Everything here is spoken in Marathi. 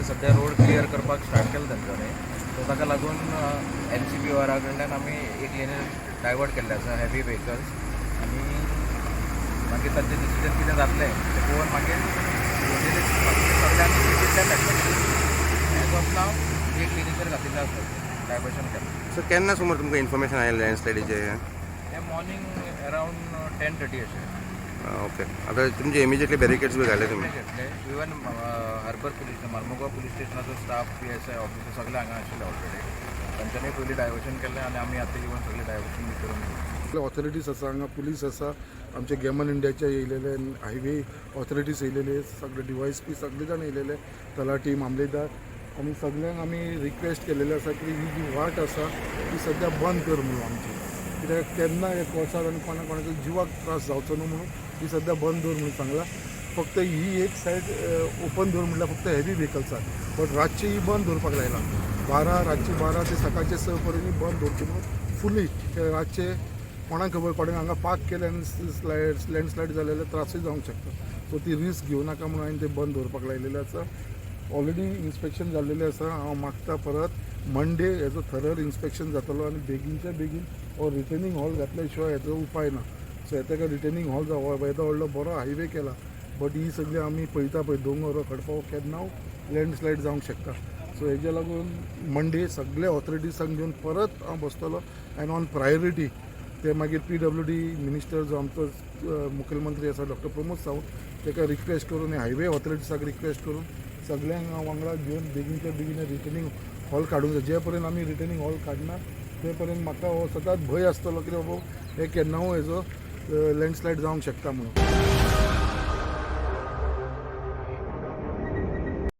सध्या रोड क्लियर करपाक स्टार्ट केला तेंच्यांनी. सो ताका लागून NCPR कडल्यान आमी एक लेन डायवर्ट केल्ले आसा हेवी व्हेकल्स आनी मागीर तांचें डिसिजन कितें जातलें तें पळोवन मागीर सगळ्यांनी सिटींतल्यान धाडटले. एज ऑफ नाव एक लेनीचेर घातिल्लें आसा डायवर्शन केलें. सो केन्ना समोर तुमकां इन्फॉर्मेशन आयलें लँडस्लायडीचे? तें मॉर्निंग अरावंड 10:30 अशें. ओके. आता तुमचे इमिजिएटली बॅरिकेड्स बी घाले तुमी? घेतले. Even harbour police Mormugao police स्टेशनाचो स्टाफ PSI ऑफिसर सगळे हांगा आशिल्ले ऑलरेडी. तांच्यांनी पयलीं डायवर्शन केल्लें आनी आमी आतां इवन सगळें डायवर्शन बी करून ऑथॉरिटीज आसा हांगा पुलीस आसा आमचे गेमन इंडियाचे येयलेले हायवे ऑथॉरिटीज येयलेले सगळे DYSP सगळे जाण येयलेले तलाटी मामलेदार आनी सगळ्यांक आमी रिक्वेस्ट केलेले आसा की ही जी वाट आसा ती सद्या बंद कर म्हणून आमची कित्याक केन्ना एक वर्साक आनी कोणाच्या जिवाक त्रास जावचो न्हू म्हणून ही सद्या बंद दवर म्हणून सांगला. फक्त ही एक सायड ओपन दवर म्हटल्यार फक्त हेवी व्हेकल्साक बट रातची ही बंद दवरपाक लायला. रातची 12 ते सकाळचे 6 पर्यंत ही बंद दवरची म्हणून फुली रातचे कोणाक खबर कोणें हांगा पार्क केले आनी लँडस्लायड जालेले त्रासूय जावंक शकता. सो ती रिस्क घेवं नाका म्हणून हांवें ते बंद दवरपाक लायलेले आसा. ऑलरेडी इन्स्पेक्शन जाल्लेलें आसा. हांव मागता परत मंडे हेजो थरर इन्स्पेक्शन जातलो आनी बेगीनच्या बेगीन हो रिटर्निंग हॉल घातल्या शिवाय हेजो उपाय ना. सो हेका रिटर्निंग हॉल जावं येदो व्हडलो बरो हायवे केला बट ही सगळी आमी पळयता पळय दोंगर खडपाव केन्नाय लँडस्लायड जावंक शकता. सो हेज्या लागून मंडे सगळे ऑथॉरिटीजांक घेवन परत हांव बसतलो आनी ऑन प्रायोरिटी ते मागीर PWD मिनिस्टर जो आमचो मुखेलमंत्री आसा डॉक्टर प्रमोद सावंत ताका रिक्वेस्ट करून हायवे ऑथॉरिटीजाक रिक्वेस्ट करून सगळ्यांक हांव वांगडा घेवन बेगीनच्या बेगीन रिटर्निंग हॉल काडूंक जाय. जे पर्यंत आमी रिटर्निंग हॉल काडना ते पर्यंत म्हाका हो सदांच भंय आसतलो की बाबा हे केन्नाय हेजो लँडस्लायड जावंक शकता म्हणून.